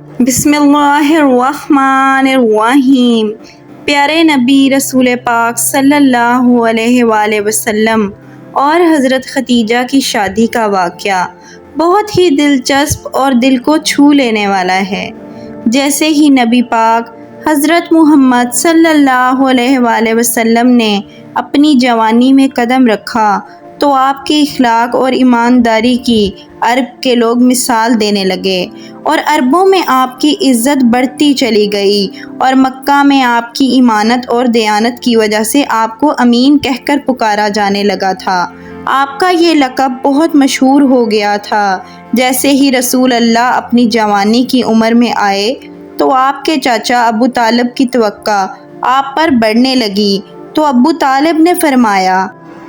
بسم اللہ الرحمن الرحیم۔ پیارے نبی رسول پاک صلی اللہ علیہ وآلہ وسلم اور حضرت خدیجہ کی شادی کا واقعہ بہت ہی دلچسپ اور دل کو چھو لینے والا ہے۔ جیسے ہی نبی پاک حضرت محمد صلی اللہ علیہ وآلہ وسلم نے اپنی جوانی میں قدم رکھا تو آپ کے اخلاق اور ایمانداری کی عرب کے لوگ مثال دینے لگے، اور عربوں میں آپ کی عزت بڑھتی چلی گئی، اور مکہ میں آپ کی ایمانت اور دیانت کی وجہ سے آپ کو امین کہہ کر پکارا جانے لگا تھا۔ آپ کا یہ لقب بہت مشہور ہو گیا تھا۔ جیسے ہی رسول اللہ اپنی جوانی کی عمر میں آئے تو آپ کے چاچا ابو طالب کی توقع آپ پر بڑھنے لگی، تو ابو طالب نے فرمایا،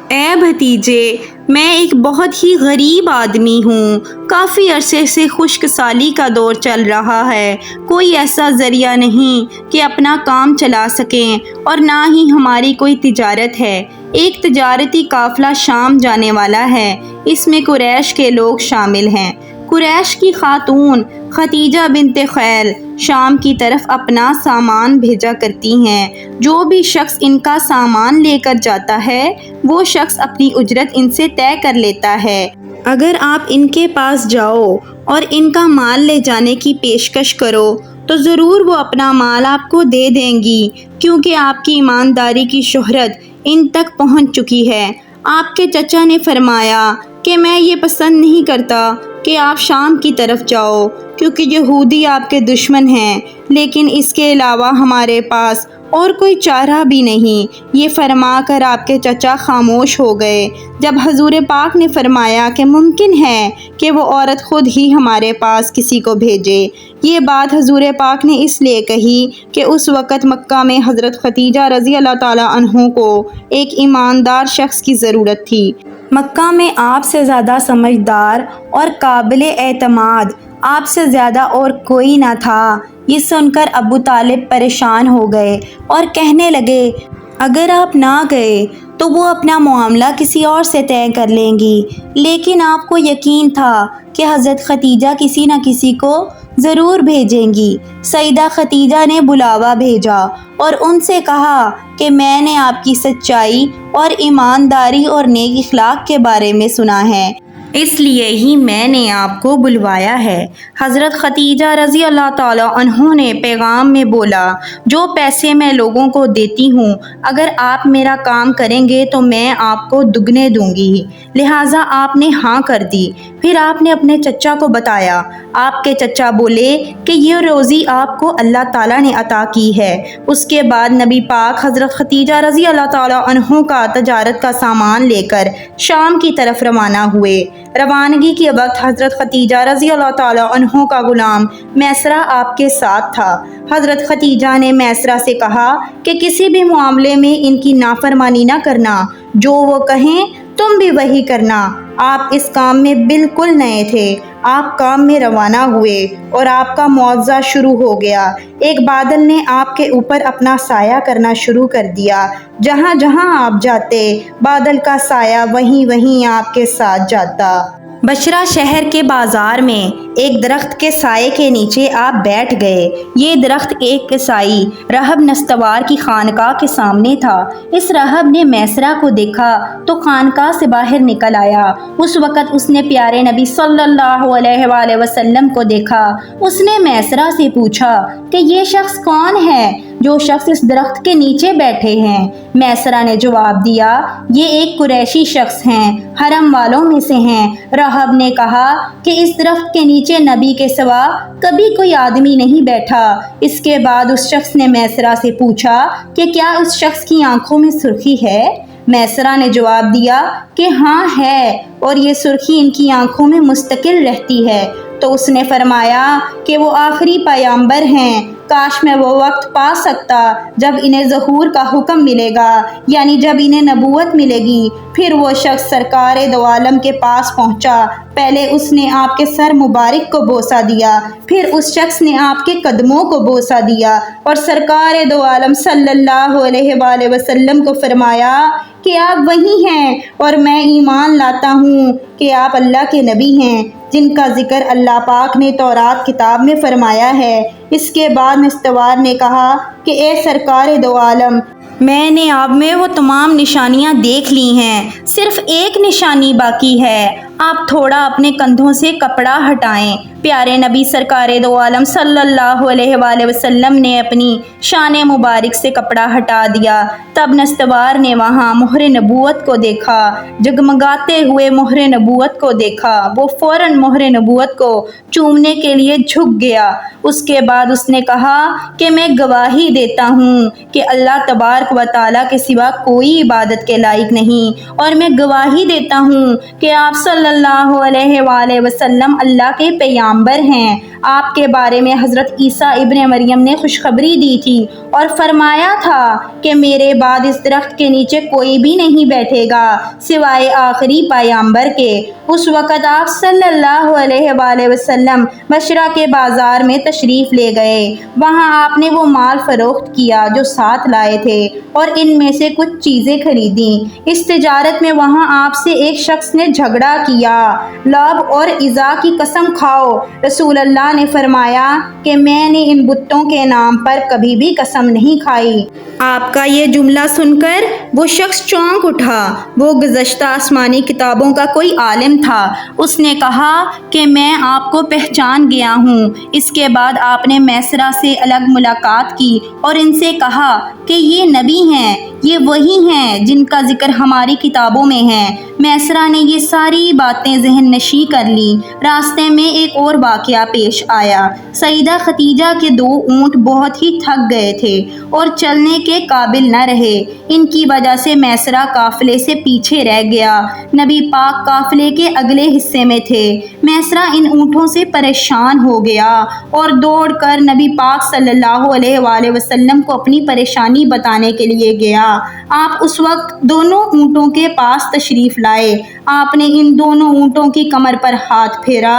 اے بھتیجے، میں ایک بہت ہی غریب آدمی ہوں، کافی عرصے سے خشک سالی کا دور چل رہا ہے، کوئی ایسا ذریعہ نہیں کہ اپنا کام چلا سکیں، اور نہ ہی ہماری کوئی تجارت ہے۔ ایک تجارتی قافلہ شام جانے والا ہے، اس میں قریش کے لوگ شامل ہیں۔ قریش کی خاتون خدیجہ بنت خیل شام کی طرف اپنا سامان بھیجا کرتی ہیں۔ جو بھی شخص ان کا سامان لے کر جاتا ہے وہ شخص اپنی اجرت ان سے طے کر لیتا ہے۔ اگر آپ ان کے پاس جاؤ اور ان کا مال لے جانے کی پیشکش کرو تو ضرور وہ اپنا مال آپ کو دے دیں گی، کیونکہ آپ کی ایمانداری کی شہرت ان تک پہنچ چکی ہے۔ آپ کے چچا نے فرمایا کہ میں یہ پسند نہیں کرتا کہ آپ شام کی طرف جاؤ، کیونکہ یہودی آپ کے دشمن ہیں، لیکن اس کے علاوہ ہمارے پاس اور کوئی چارہ بھی نہیں۔ یہ فرما کر آپ کے چچا خاموش ہو گئے۔ جب حضور پاک نے فرمایا کہ ممکن ہے کہ وہ عورت خود ہی ہمارے پاس کسی کو بھیجے، یہ بات حضور پاک نے اس لیے کہی کہ اس وقت مکہ میں حضرت خدیجہ رضی اللہ تعالیٰ عنہ کو ایک ایماندار شخص کی ضرورت تھی۔ مکہ میں آپ سے زیادہ سمجھدار اور قابل اعتماد آپ سے زیادہ اور کوئی نہ تھا۔ یہ سن کر ابو طالب پریشان ہو گئے اور کہنے لگے، اگر آپ نہ گئے تو وہ اپنا معاملہ کسی اور سے طے کر لیں گی، لیکن آپ کو یقین تھا کہ حضرت خدیجہ کسی نہ کسی کو ضرور بھیجیں گی۔ سیدہ خدیجہ نے بلاوا بھیجا اور ان سے کہا کہ میں نے آپ کی سچائی اور ایمانداری اور نیک اخلاق کے بارے میں سنا ہے، اس لیے ہی میں نے آپ کو بلوایا ہے۔ حضرت خدیجہ رضی اللہ تعالیٰ عنہ نے پیغام میں بولا، جو پیسے میں لوگوں کو دیتی ہوں اگر آپ میرا کام کریں گے تو میں آپ کو دگنے دوں گی، لہٰذا آپ نے ہاں کر دی۔ پھر آپ نے اپنے چچا کو بتایا۔ آپ کے چچا بولے کہ یہ روزی آپ کو اللہ تعالیٰ نے عطا کی ہے۔ اس کے بعد نبی پاک حضرت خدیجہ رضی اللہ تعالیٰ عنہ کا تجارت کا سامان لے کر شام کی طرف روانہ ہوئے۔ روانگی کے وقت حضرت خدیجہ رضی اللہ تعالیٰ عنہ کا غلام میسرہ آپ کے ساتھ تھا۔ حضرت خدیجہ نے میسرہ سے کہا کہ کسی بھی معاملے میں ان کی نافرمانی نہ کرنا، جو وہ کہیں تم بھی وہی کرنا۔ آپ اس کام میں بالکل نئے تھے۔ آپ کام میں روانہ ہوئے اور آپ کا معاوضہ شروع ہو گیا۔ ایک بادل نے آپ کے اوپر اپنا سایہ کرنا شروع کر دیا۔ جہاں جہاں آپ جاتے بادل کا سایہ وہیں وہیں آپ کے ساتھ جاتا۔ بشرا شہر کے بازار میں ایک درخت کے سائے کے نیچے آپ بیٹھ گئے۔ یہ درخت ایک کسائی رہب نستوار کی خانقاہ کے سامنے تھا۔ اس رہب نے میسرہ کو دیکھا تو خانقاہ سے باہر نکل آیا۔ اس وقت اس نے پیارے نبی صلی اللہ علیہ وآلہ وسلم کو دیکھا۔ اس نے میسرہ سے پوچھا کہ یہ شخص کون ہے جو شخص اس درخت کے نیچے بیٹھے ہیں؟ میسرہ نے جواب دیا، یہ ایک قریشی شخص ہیں، حرم والوں میں سے ہیں۔ رہب نے کہا کہ اس درخت کے نیچے نبی کے سوا کبھی کوئی آدمی نہیں بیٹھا۔ اس کے بعد اس شخص نے میسرہ سے پوچھا کہ کیا اس شخص کی آنکھوں میں سرخی ہے؟ میسرہ نے جواب دیا کہ ہاں ہے، اور یہ سرخی ان کی آنکھوں میں مستقل رہتی ہے۔ تو اس نے فرمایا کہ وہ آخری پیغمبر ہیں، کاش میں وہ وقت پا سکتا جب انہیں ظہور کا حکم ملے گا، یعنی جب انہیں نبوت ملے گی۔ پھر وہ شخص سرکار دو عالم کے پاس پہنچا۔ پہلے اس نے آپ کے سر مبارک کو بوسہ دیا، پھر اس شخص نے آپ کے قدموں کو بوسہ دیا، اور سرکار دو عالم صلی اللہ علیہ وآلہ وسلم کو فرمایا کہ آپ وہی ہیں، اور میں ایمان لاتا ہوں کہ آپ اللہ کے نبی ہیں۔ جن کا ذکر اللہ پاک نے تورات کتاب میں فرمایا ہے۔ اس کے بعد مستوار نے کہا کہ اے سرکار دو عالم، میں نے آپ میں وہ تمام نشانیاں دیکھ لی ہیں، صرف ایک نشانی باقی ہے، آپ تھوڑا اپنے کندھوں سے کپڑا ہٹائیں۔ پیارے نبی سرکار دو عالم صلی اللہ علیہ وآلہ وسلم نے اپنی شان مبارک سے کپڑا ہٹا دیا۔ تب نستوار نے وہاں مہر نبوت کو دیکھا، جگمگاتے ہوئے مہر نبوت کو دیکھا۔ وہ فوراً مہر نبوت کو چومنے کے لیے جھک گیا۔ اس کے بعد اس نے کہا کہ میں گواہی دیتا ہوں کہ اللہ تبارک و تعالیٰ کے سوا کوئی عبادت کے لائق نہیں، اور میں گواہی دیتا ہوں کہ آپ صلی اللہ علیہ وآلہ وسلم اللہ کے پیغمبر ہیں۔ آپ کے بارے میں حضرت عیسیٰ ابن مریم نے خوشخبری دی تھی اور فرمایا تھا کہ میرے بعد اس درخت کے نیچے کوئی بھی نہیں بیٹھے گا سوائے آخری پیغمبر کے۔ اس وقت آپ صلی اللہ علیہ وآلہ وسلم بشرا کے بازار میں تشریف لے گئے۔ وہاں آپ نے وہ مال فروخت کیا جو ساتھ لائے تھے اور ان میں سے کچھ چیزیں خریدیں۔ اس تجارت میں وہاں آپ سے ایک شخص نے جھگڑا کیا، لات اور عزا کی قسم کھاؤ۔ رسول اللہ نے فرمایا کہ میں نے ان بتوں کے نام پر کبھی بھی قسم نہیں کھائی۔ آپ کا یہ جملہ سن کر وہ شخص چونک اٹھا۔ وہ گزشتہ آسمانی کتابوں کا کوئی عالم تھا۔ اس نے کہا کہ میں آپ کو پہچان گیا ہوں۔ اس کے بعد آپ نے میسرہ سے الگ ملاقات کی اور ان سے کہا کہ یہ نبی ہیں، یہ وہی ہیں جن کا ذکر ہماری کتابوں میں ہے۔ میسرہ نے یہ ساری باتیں ذہن نشیں کر لی۔ راستے میں ایک اور واقعہ پیش آیا۔ سیدہ خدیجہ کے 2 اونٹ بہت ہی تھک گئے تھے اور چلنے کے قابل نہ رہے۔ ان کی وجہ سے میسرہ قافلے سے پیچھے رہ گیا۔ نبی پاک قافلے کے اگلے حصے میں تھے۔ میسرہ ان اونٹوں سے پریشان ہو گیا اور دوڑ کر نبی پاک صلی اللہ علیہ وآلہ وسلم کو اپنی پریشانی بتانے کے لیے گیا۔ آپ اس وقت دونوں اونٹوں کے پاس تشریف لائے۔ آپ نے ان دونوں اونٹوں کی کمر پر ہاتھ پھیرا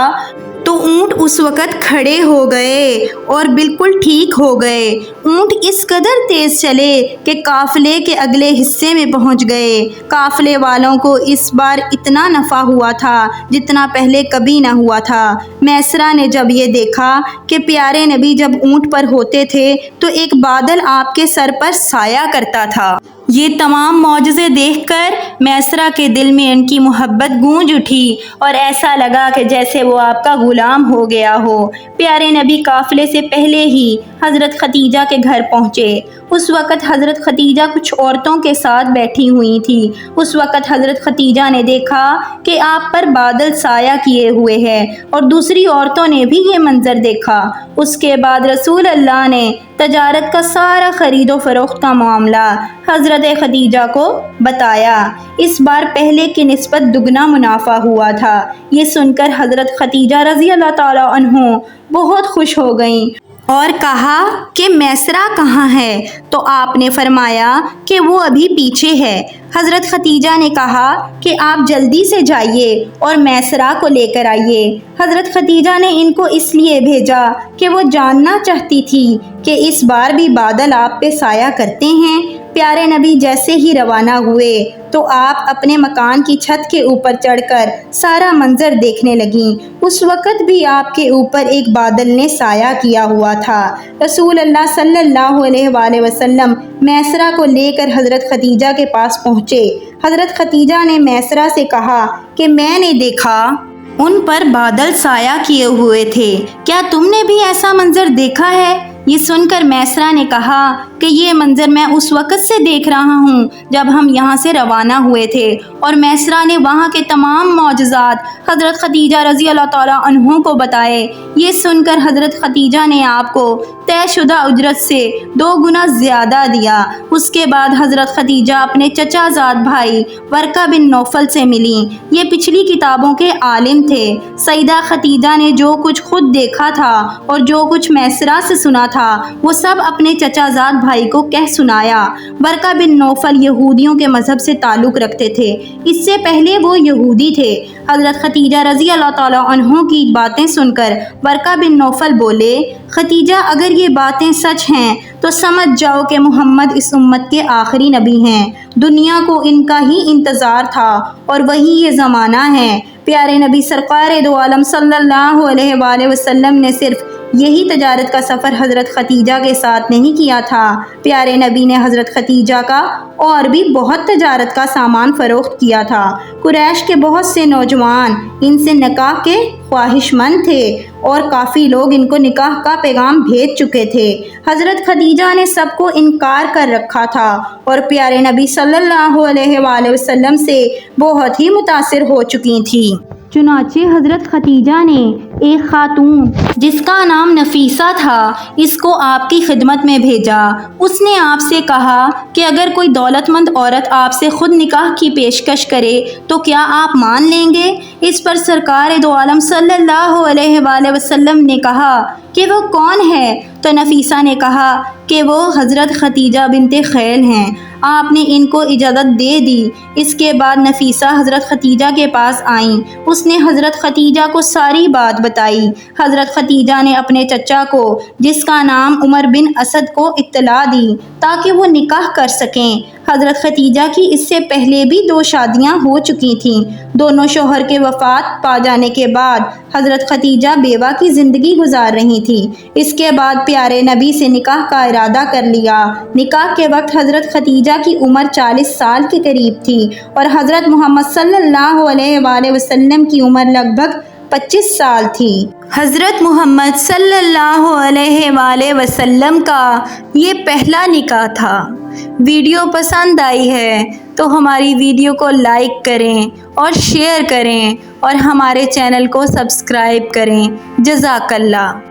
تو اونٹ اس وقت کھڑے ہو گئے اور بالکل ٹھیک ہو گئے۔ اونٹ اس قدر تیز چلے کہ قافلے کے اگلے حصے میں پہنچ گئے۔ قافلے والوں کو اس بار اتنا نفع ہوا تھا جتنا پہلے کبھی نہ ہوا تھا۔ میسرہ نے جب یہ دیکھا کہ پیارے نبی جب اونٹ پر ہوتے تھے تو ایک بادل آپ کے سر پر سایہ کرتا تھا۔ یہ تمام معجزے دیکھ کر میسرہ کے دل میں ان کی محبت گونج اٹھی اور ایسا لگا کہ جیسے وہ آپ کا غلام ہو گیا ہو۔ پیارے نبی قافلے سے پہلے ہی حضرت خدیجہ کے گھر پہنچے۔ اس وقت حضرت خدیجہ کچھ عورتوں کے ساتھ بیٹھی ہوئی تھی۔ اس وقت حضرت خدیجہ نے دیکھا کہ آپ پر بادل سایہ کیے ہوئے ہیں اور دوسری عورتوں نے بھی یہ منظر دیکھا۔ اس کے بعد رسول اللہ نے تجارت کا سارا خرید و فروخت کا معاملہ حضرت خدیجہ کو بتایا۔ اس بار پہلے کی نسبت دگنا منافع ہوا تھا۔ یہ سن کر حضرت خدیجہ رضی اللہ تعالیٰ عنہ بہت خوش ہو گئیں اور کہا کہ میسرہ کہاں ہے؟ تو آپ نے فرمایا کہ وہ ابھی پیچھے ہے۔ حضرت خدیجہ نے کہا کہ آپ جلدی سے جائیے اور میسرہ کو لے کر آئیے۔ حضرت خدیجہ نے ان کو اس لیے بھیجا کہ وہ جاننا چاہتی تھی کہ اس بار بھی بادل آپ پہ سایہ کرتے ہیں۔ پیارے نبی جیسے ہی روانہ ہوئے تو آپ اپنے مکان کی چھت کے اوپر چڑھ کر سارا منظر دیکھنے لگیں۔ اس وقت بھی آپ کے اوپر ایک بادل نے سایہ کیا ہوا تھا۔ رسول اللہ صلی اللہ علیہ وآلہ وسلم میسرہ کو لے کر حضرت خدیجہ کے پاس پہنچے۔ حضرت خدیجہ نے میسرہ سے کہا کہ میں نے دیکھا ان پر بادل سایہ کیے ہوئے تھے، کیا تم نے بھی ایسا منظر دیکھا ہے؟ یہ سن کر میسرہ نے کہا کہ یہ منظر میں اس وقت سے دیکھ رہا ہوں جب ہم یہاں سے روانہ ہوئے تھے۔ اور میسرہ نے وہاں کے تمام معجزات حضرت خدیجہ رضی اللہ تعالیٰ عنہ کو بتائے۔ یہ سن کر حضرت خدیجہ نے آپ کو طے شدہ اجرت سے 2 گنا زیادہ دیا۔ اس کے بعد حضرت خدیجہ اپنے چچا زاد بھائی ورقہ بن نوفل سے ملیں۔ یہ پچھلی کتابوں کے عالم تھے۔ سیدہ خدیجہ نے جو کچھ خود دیکھا تھا اور جو کچھ میسرہ سے سنا تھا وہ سب اپنے چچا زاد بھائی کو کہہ سنایا۔ ورقہ بن نوفل یہودیوں کے مذہب سے تعلق رکھتے تھے۔ اس سے پہلے وہ یہودی تھے۔ حضرت خدیجہ رضی اللہ تعالیٰ عنہ کی باتیں سن کر ورقہ بن نوفل بولے، خدیجہ اگر یہ باتیں سچ ہیں تو سمجھ جاؤ کہ محمد اس امت کے آخری نبی ہیں۔ دنیا کو ان کا ہی انتظار تھا اور وہی یہ زمانہ ہے۔ پیارے نبی سرکار دو عالم صلی اللہ علیہ وآلہ وسلم نے صرف یہی تجارت کا سفر حضرت ختیجہ کے ساتھ نہیں کیا تھا، پیارے نبی نے حضرت ختیجہ کا اور بھی بہت تجارت کا سامان فروخت کیا تھا۔ قریش کے بہت سے نوجوان ان سے نکاح کے خواہش مند تھے اور کافی لوگ ان کو نکاح کا پیغام بھیج چکے تھے۔ حضرت ختیجہ نے سب کو انکار کر رکھا تھا اور پیارے نبی صلی اللہ علیہ وآلہ وسلم سے بہت ہی متاثر ہو چکی تھی۔ چنانچہ حضرت ختیجہ نے ایک خاتون جس کا نام نفیسہ تھا اس کو آپ کی خدمت میں بھیجا۔ اس نے آپ سے کہا کہ اگر کوئی دولت مند عورت آپ سے خود نکاح کی پیشکش کرے تو کیا آپ مان لیں گے؟ اس پر سرکار دو عالم صلی اللہ علیہ وآلہ وسلم نے کہا کہ وہ کون ہے؟ تو نفیسہ نے کہا کہ وہ حضرت ختیجہ بنت خیل ہیں۔ آپ نے ان کو اجازت دے دی۔ اس کے بعد نفیسہ حضرت ختیجہ کے پاس آئیں۔ اس نے حضرت ختیجہ کو ساری بات بتائی۔ حضرت ختیجہ نے اپنے چچا کو جس کا نام عمر بن اسد کو اطلاع دی تاکہ وہ نکاح کر سکیں۔ حضرت ختیجہ کی اس سے پہلے بھی 2 شادیاں ہو چکی تھیں۔ دونوں شوہر کے وفات پا جانے کے بعد حضرت ختیجہ بیوہ کی زندگی گزار رہی تھی۔ اس کے بعد پیارے نبی سے نکاح کا ارادہ کر لیا۔ نکاح کے وقت حضرت ختیجہ کی عمر 40 سال کے قریب تھی اور حضرت محمد صلی اللہ علیہ وآلہ وسلم کی عمر لگ بھگ 25 سال تھی۔ حضرت محمد صلی اللہ علیہ وآلہ وسلم کا یہ پہلا نکاح تھا۔ ویڈیو پسند آئی ہے تو ہماری ویڈیو کو لائک کریں اور شیئر کریں اور ہمارے چینل کو سبسکرائب کریں۔ جزاک اللہ۔